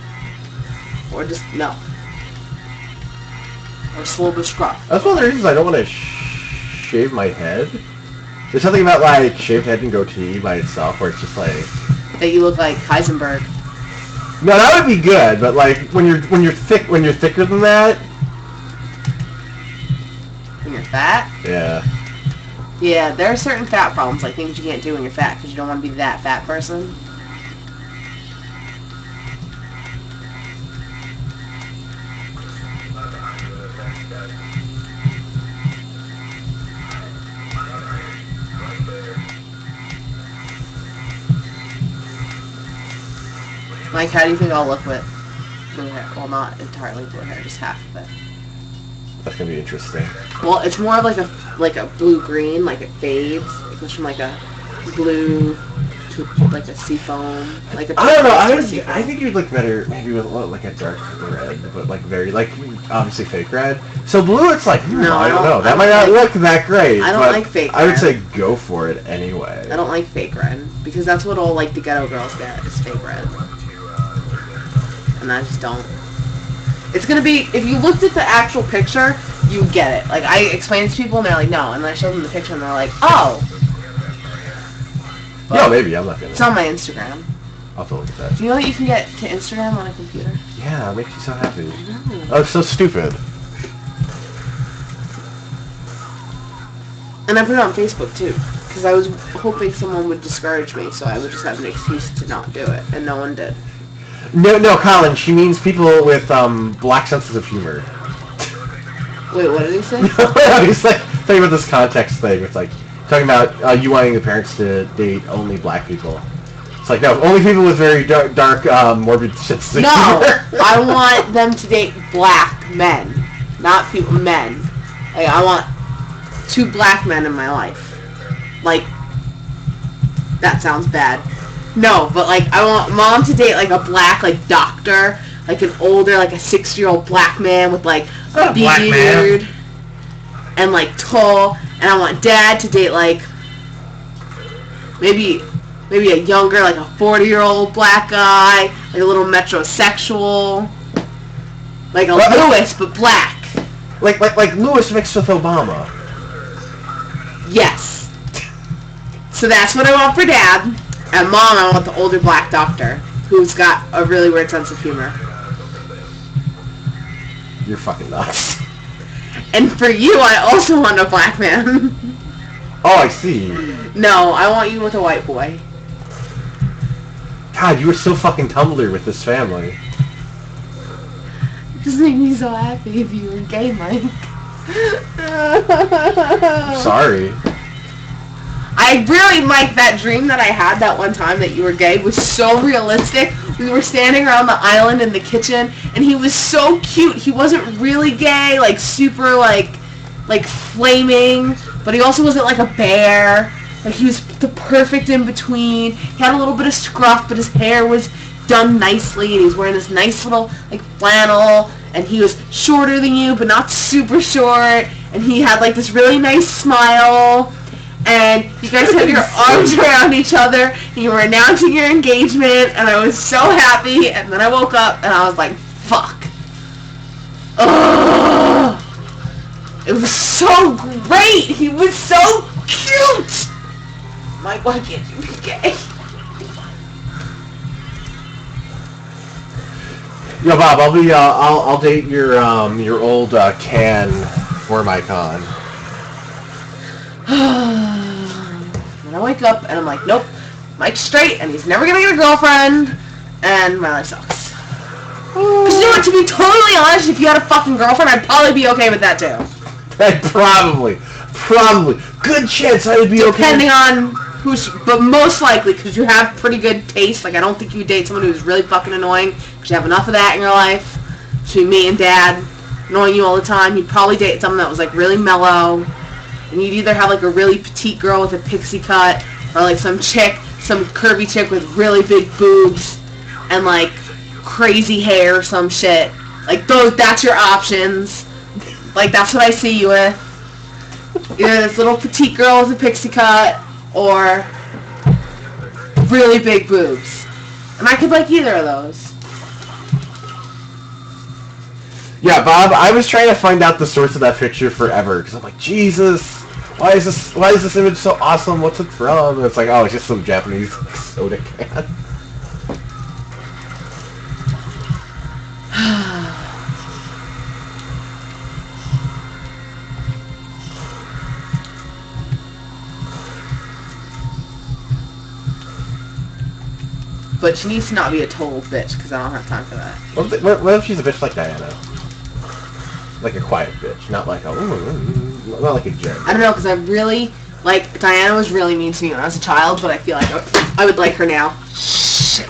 or just, no. Or slow but scruff. That's one of the reasons I don't want to shave my head. There's something about, like, shaved head and goatee by itself where it's just like... That you look like Heisenberg. No, that would be good, but, like, when you're thicker than that... When you're fat? Yeah. Yeah, there are certain fat problems, like things you can't do when you're fat, because you don't want to be that fat person. Mike, how do you think I'll look with blue hair? Well, not entirely blue hair, just half of it. That's gonna be interesting. Well, it's more of like a blue-green, like it fades. It goes from like a blue to like a seafoam. Like a I don't know. I think you'd look better maybe with like a dark red, but like very like obviously fake red. So blue, it's like No, I don't know. That might not look that great. I don't but like fake I would red. say go for it anyway. I don't like fake red because that's what all like the ghetto girls get is fake red, and I just don't. It's gonna be if you looked at the actual picture, you would get it. Like I explain it to people and they're like, no, and then I show them the picture and they're like, oh. But no, maybe I'm not gonna. It's on my Instagram. I'll have to look at that. Do you know that you can get to Instagram on a computer? Yeah, it makes you so happy. I know. Oh, it's so stupid. And I put it on Facebook too, because I was hoping someone would discourage me, so I would just have an excuse to not do it, and no one did. No, Colin. She means people with black senses of humor. Wait, what did he say? He's like talking about this context thing. It's like talking about you wanting the parents to date only black people. It's like no, only people with very dark morbid senses of No, humor. I want them to date black men, not people men. Like, I want 2 black men in my life. Like, that sounds bad. No, but like I want mom to date like a black like doctor, like an older like a 60-year-old black man with like a beard and like tall, and I want dad to date like maybe a younger like a 40-year-old black guy, like a little metrosexual, like a Lewis but black. Like Lewis mixed with Obama. Yes. So that's what I want for dad. And mom, I want the older black doctor who's got a really weird sense of humor. You're fucking nuts. And for you, I also want a black man. Oh, I see. No, I want you with a white boy. God, you were so fucking Tumblr with this family. It just made me so happy if you were gay, Mike. I'm sorry. I really, Mike, that dream that I had that one time that you were gay was so realistic. We were standing around the island in the kitchen, and he was so cute. He wasn't really gay, like super, like flaming, but he also wasn't like a bear. Like, he was the perfect in-between. He had a little bit of scruff, but his hair was done nicely, and he was wearing this nice little, like, flannel, and he was shorter than you, but not super short, and he had, like, this really nice smile, and you guys had your arms around each other, and you were announcing your engagement, and I was so happy, and then I woke up, and I was like, fuck. Ugh. It was so great! He was so cute! Mike, why can't you be gay? Yo, Bob, I'll date your old Can for my con. And I wake up and I'm like, nope, Mike's straight and he's never gonna get a girlfriend, and my life sucks. Because you know what, to be totally honest, if you had a fucking girlfriend, I'd probably be okay with that too. Probably. Good chance I would be okay. Depending on who's, but most likely, because you have pretty good taste. Like, I don't think you would date someone who's really fucking annoying, because you have enough of that in your life. Between me and Dad, annoying you all the time, you'd probably date someone that was, like, really mellow. And you'd either have, like, a really petite girl with a pixie cut, or, like, some curvy chick with really big boobs, and, like, crazy hair or some shit. Like, that's your options. Like, that's what I see you with. Either this little petite girl with a pixie cut, or really big boobs. And I could like either of those. Yeah, Bob, I was trying to find out the source of that picture forever, because I'm like, Jesus, why is this image so awesome? What's it from? And it's like, oh, it's just some Japanese soda can. But she needs to not be a total bitch, because I don't have time for that. What if she's a bitch like Diana? Like a quiet bitch, not like a not like a jerk. I don't know, because I really, like, Diana was really mean to me when I was a child, but I feel like I would like her now. Shit.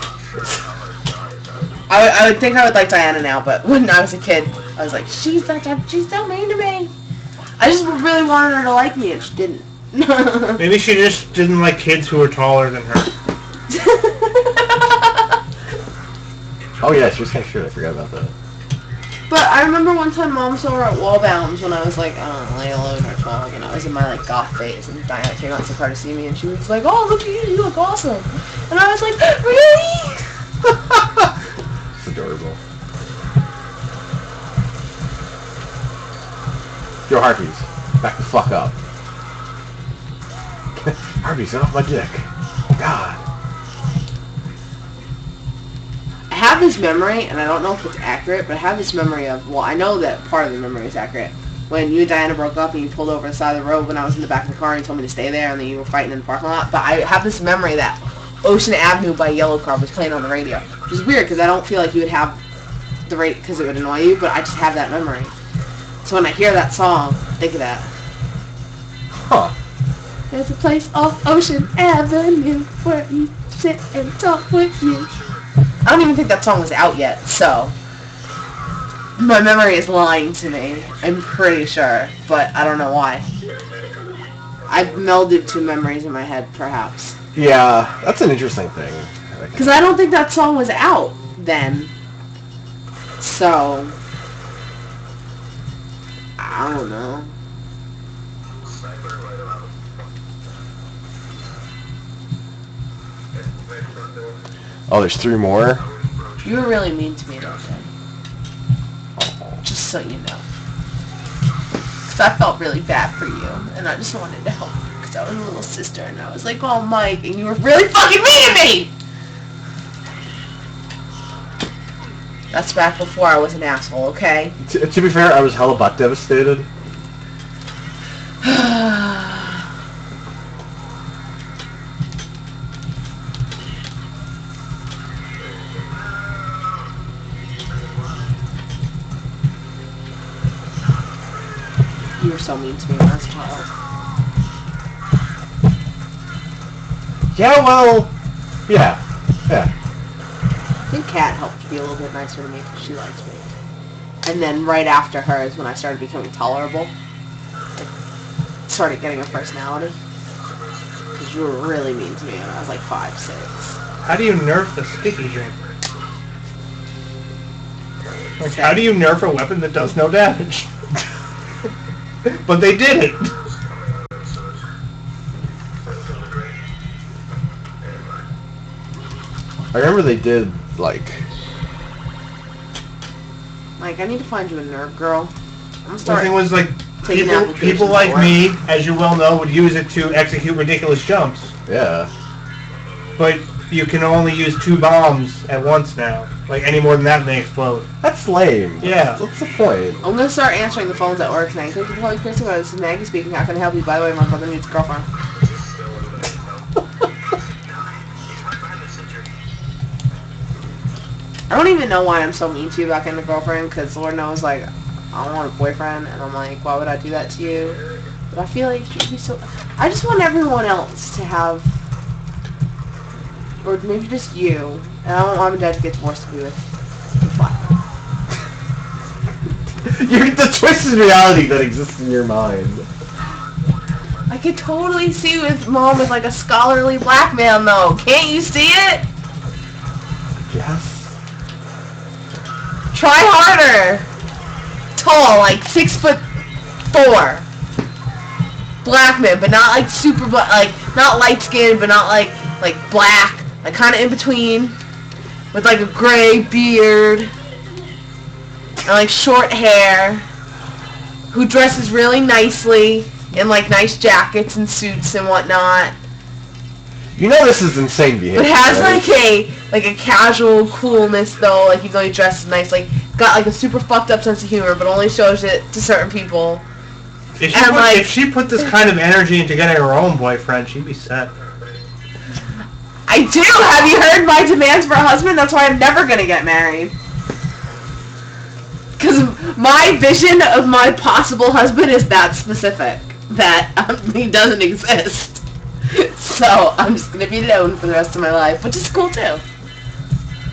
I would think I would like Diana now, but when I was a kid, I was like, she's so mean to me. I just really wanted her to like me, and she didn't. Maybe she just didn't like kids who were taller than her. Oh yeah, she was kind of short. I forgot about that. But I remember one time Mom saw her at Wallbounds when I was like, I don't know, like 11 or 12, and I was in my like goth phase, and Diana came out so far to see me, and she was like, oh, look at you, you look awesome. And I was like, really? It's adorable. Yo, Harpies, back the fuck up. Harpies, get off my dick. Oh God. I have this memory, and I don't know if it's accurate, but I have this memory of, well, I know that part of the memory is accurate. When you and Diana broke up and you pulled over the side of the road when I was in the back of the car and you told me to stay there, and then you were fighting in the parking lot. But I have this memory that Ocean Avenue by Yellow Car was playing on the radio. Which is weird, because I don't feel like you would have the radio, because it would annoy you, but I just have that memory. So when I hear that song, I think of that. Huh. There's a place off Ocean Avenue where you sit and talk with you. I don't even think that song was out yet, so my memory is lying to me. I'm pretty sure, but I don't know why. I've melded two memories in my head, perhaps. Yeah, that's an interesting thing. Because I don't think that song was out then. So, I don't know. Oh, there's 3 more? You were really mean to me that day. Just so you know. Because I felt really bad for you, and I just wanted to help you, because I was a little sister, and I was like, oh, Mike, and you were really fucking mean to me! That's back before I was an asshole, okay? To be fair, I was hella butt devastated. You were so mean to me when I was a child. Yeah, well, yeah. I think Kat helped be a little bit nicer to me because she likes me. And then right after her is when I started becoming tolerable. Like, started getting a personality. Because you were really mean to me when I was like 5, 6. How do you nerf the sticky drink? Like, how do you nerf a weapon that does no damage? But they did it. I remember they did, like... Like, I need to find you a nerd girl. I'm gonna The start thing was, like, taking people applications like for it. me, as you well know, would use it to execute ridiculous jumps. Yeah. But you can only use 2 bombs at once now. Like, any more than that, they explode. That's lame. Yeah. What's the point? I'm gonna start answering the phones at work tonight. Thank you for calling Christy. This is Maggie speaking. How can I help you? By the way, my brother needs a girlfriend. I don't even know why I'm so mean to you about getting a girlfriend, because Lord knows, like, I don't want a boyfriend, and I'm like, why would I do that to you? But I feel like you'd be so... I just want everyone else to have... Or maybe just you. And I don't want mom and dad to get divorced to be with. Fine. You're the twisted reality that exists in your mind. I could totally see with mom as like a scholarly black man, though. Can't you see it? Yes. Try harder. Tall, like 6'4". Black man, but not like super black, like not light skinned, but not like black, like kind of in between, with like a gray beard and like short hair, who dresses really nicely in like nice jackets and suits and whatnot. You know this is insane behavior. But has right? like a casual coolness though, like even though he dresses nice, like got like a super fucked up sense of humor, but only shows it to certain people. If she put this kind of energy into getting her own boyfriend, she'd be set. I do! Have you heard my demands for a husband? That's why I'm never gonna get married. Because my vision of my possible husband is that specific. That he doesn't exist. So I'm just gonna be alone for the rest of my life, which is cool too.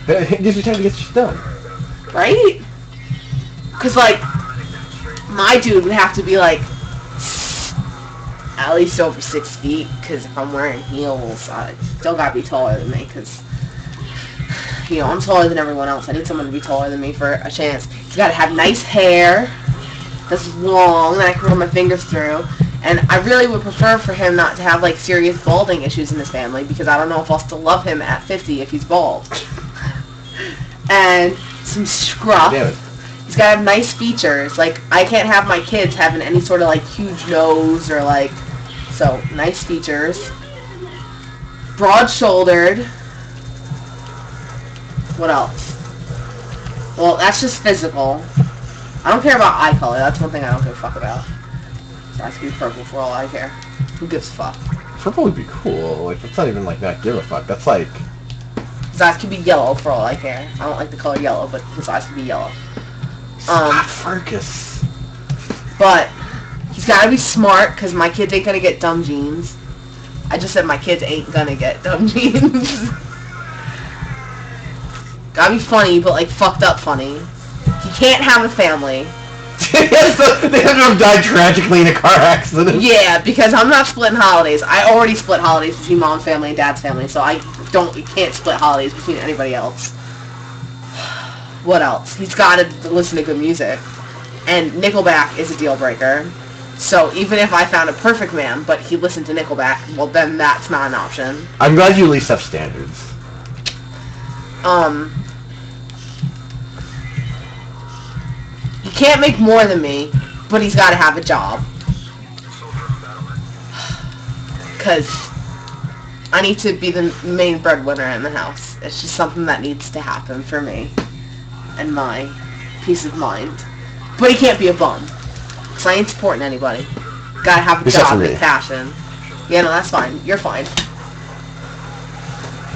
It gives you time to get shit done. Right? Because, like, my dude would have to be, like, at least over 6 feet, because if I'm wearing heels, I still gotta be taller than me, because, you know, I'm taller than everyone else. I need someone to be taller than me for a chance. He's gotta have nice hair that's long that I can run my fingers through, and I really would prefer for him not to have, like, serious balding issues in his family, because I don't know if I'll still love him at 50 if he's bald. And some scruff. Damn it. He's gotta have nice features. Like, I can't have my kids having any sort of, like, huge nose or, like... So, nice features. Broad-shouldered. What else? Well, that's just physical. I don't care about eye color. That's one thing I don't give a fuck about. So I have to be purple for all I care. Who gives a fuck? Purple would be cool. Like, that's not even like not give a fuck. That's like... His eyes could be yellow for all I care. I don't like the color yellow, but his eyes could be yellow. Fergus. But he's gotta be smart, because my kids ain't gonna get dumb genes. I just said my kids ain't gonna get dumb genes. Gotta be funny, but like fucked up funny. He can't have a family. They have to have died tragically in a car accident. Yeah, because I'm not splitting holidays. I already split holidays between mom's family and dad's family, so I can't split holidays between anybody else. What else? He's gotta listen to good music. And Nickelback is a deal breaker. So even if I found a perfect man, but he listened to Nickelback, well then that's not an option. I'm glad you at least have standards. He can't make more than me, but he's gotta have a job. Because I need to be the main breadwinner in the house. It's just something that needs to happen for me. and my peace of mind. But he can't be a bum. Because I ain't supporting anybody. Gotta have a Except job for and me. passion. Yeah, no, that's fine. You're fine.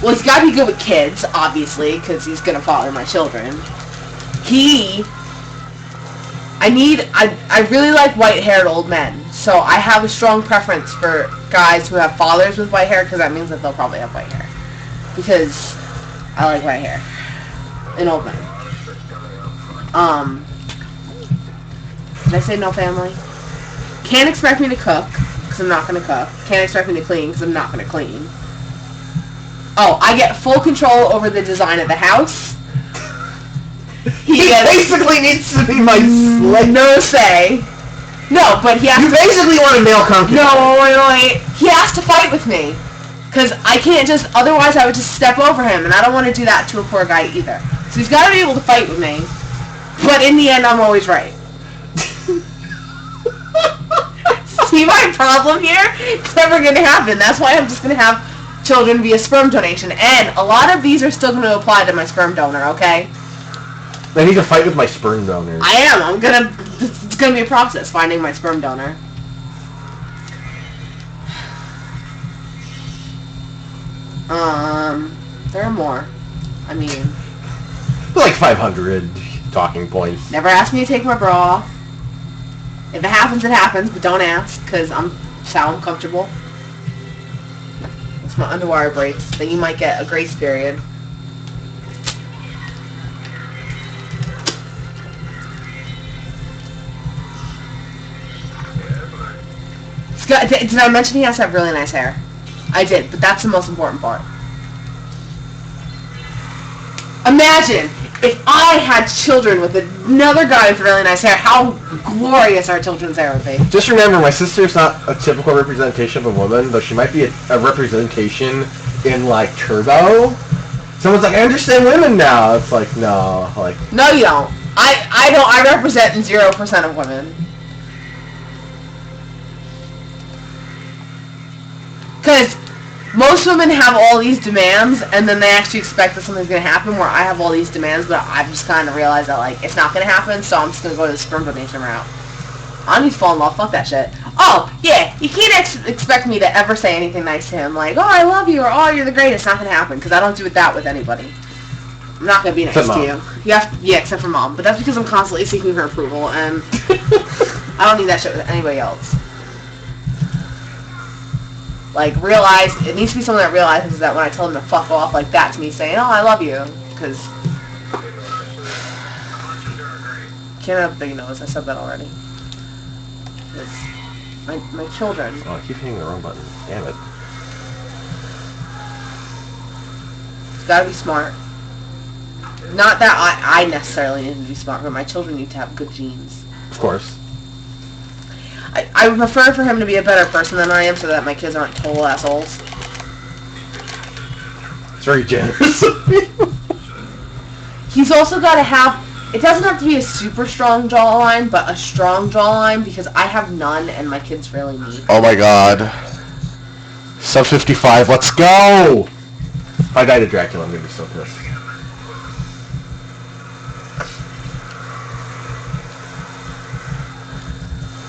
Well, he's gotta be good with kids, obviously, because he's gonna father my children. I really like white-haired old men. So I have a strong preference for guys who have fathers with white hair, because that means that they'll probably have white hair. Because I like white hair. In old men. Did I say no family? Can't expect me to cook, because I'm not going to cook. Can't expect me to clean, because I'm not going to clean. Oh, I get full control over the design of the house. He basically needs to be my slave. No say. No, but he has You basically want a male concubine. No, wait. He has to fight with me. Because I can't just, otherwise I would just step over him, and I don't want to do that to a poor guy either. So he's got to be able to fight with me. But in the end, I'm always right. See my problem here? It's never going to happen. That's why I'm just going to have children via sperm donation. And a lot of these are still going to apply to my sperm donor, okay? I need to fight with my sperm donor. I am. It's going to be a process, finding my sperm donor. There are more. I mean... Like 500 talking points. Never ask me to take my bra off. If it happens, it happens, but don't ask, because I'm comfortable. It's my underwire breaks. Then you might get a grace period. Did I mention he has to have really nice hair? I did, but that's the most important part. Imagine if I had children with another guy with really nice hair, how glorious our children's hair would be. Just remember, my sister's not a typical representation of a woman, though she might be a representation in, like, Turbo. Someone's like, I understand women now. It's like, no, like... No, you don't. I represent 0% of women. Because most women have all these demands, and then they actually expect that something's going to happen, where I have all these demands, but I've just kind of realized that, like, it's not going to happen, so I'm just going to go to the sperm donation route. I need to fall in love. Fuck that shit. Oh, yeah, you can't expect me to ever say anything nice to him, like, oh, I love you, or oh, you're the greatest. It's not going to happen, because I don't do that with anybody. I'm not going to be nice to you. Yeah, except for Mom. But that's because I'm constantly seeking her approval, and I don't need that shit with anybody else. Like, it needs to be someone that realizes that when I tell them to fuck off, like, that's me saying, oh, I love you, because... Can't have a big nose, I said that already. It's my children. Oh, I keep hitting the wrong button. Damn it. It's gotta be smart. Not that I necessarily need to be smart, but my children need to have good genes. Of course. I would prefer for him to be a better person than I am, so that my kids aren't total assholes. It's very generous of you. He's also got to have... It doesn't have to be a super strong jawline, but a strong jawline, because I have none, and my kids really need. Oh my god. Sub 55, let's go! If I die to Dracula, I'm gonna be so pissed.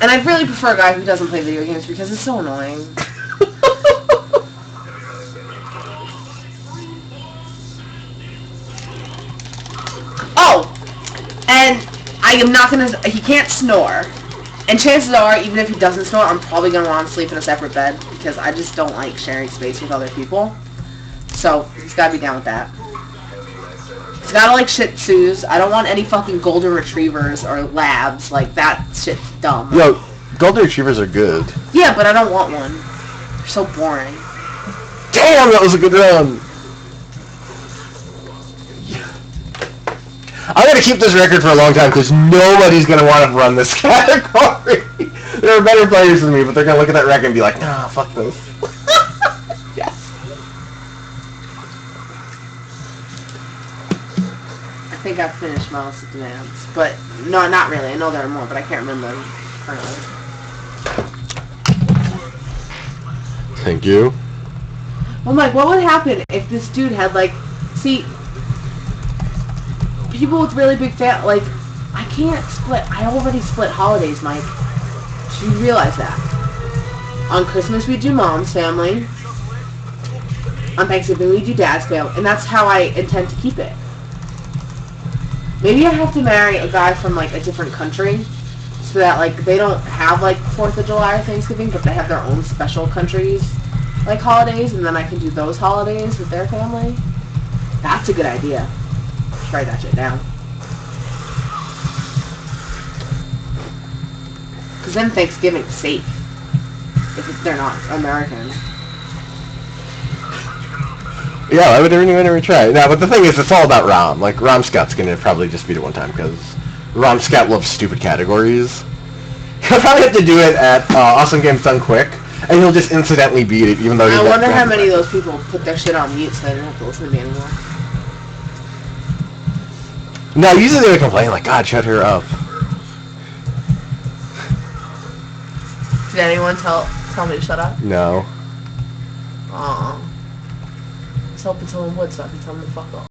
And I'd really prefer a guy who doesn't play video games, because it's so annoying. Oh! And I am not gonna... He can't snore. And chances are, even if he doesn't snore, I'm probably gonna want him to sleep in a separate bed, because I just don't like sharing space with other people. So, he's gotta be down with that. He's gotta like Shih Tzus. I don't want any fucking golden retrievers or labs. Like, that shit's dumb. Yo, golden retrievers are good. Yeah, but I don't want one. They're so boring. Damn, that was a good run! I'm gonna keep this record for a long time because nobody's gonna want to run this category. There are better players than me, but they're gonna look at that record and be like, nah, fuck this. Yes. I think I've finished most of the demands. But, no, not really. I know there are more, but I can't remember them currently. Thank you. Well, like, what would happen if this dude had, like... See... people with really big like, I can't split. I already split holidays, Mike. Do you realize that? On Christmas we do mom's family. On Thanksgiving we do dad's family, and that's how I intend to keep it. Maybe I have to marry a guy from like a different country, so that like they don't have like 4th of July or Thanksgiving, but they have their own special countries like holidays, and then I can do those holidays with their family. That's a good idea. Let's write that shit down. Because then Thanksgiving's safe if they're not American. Yeah, I would even try. Now, but the thing is, it's all about Rom. Like, Rom Scout's gonna probably just beat it one time, because Rom Scout loves stupid categories. He'll probably have to do it at Awesome Games Done Quick, and he'll just incidentally beat it, even though I wonder how many of those people put their shit on mute so they don't have to listen to me anymore. No, usually they would complain, like, God, shut her up. Did anyone tell me to shut up? No. Aw. I was hoping someone would so I could tell them to fuck off.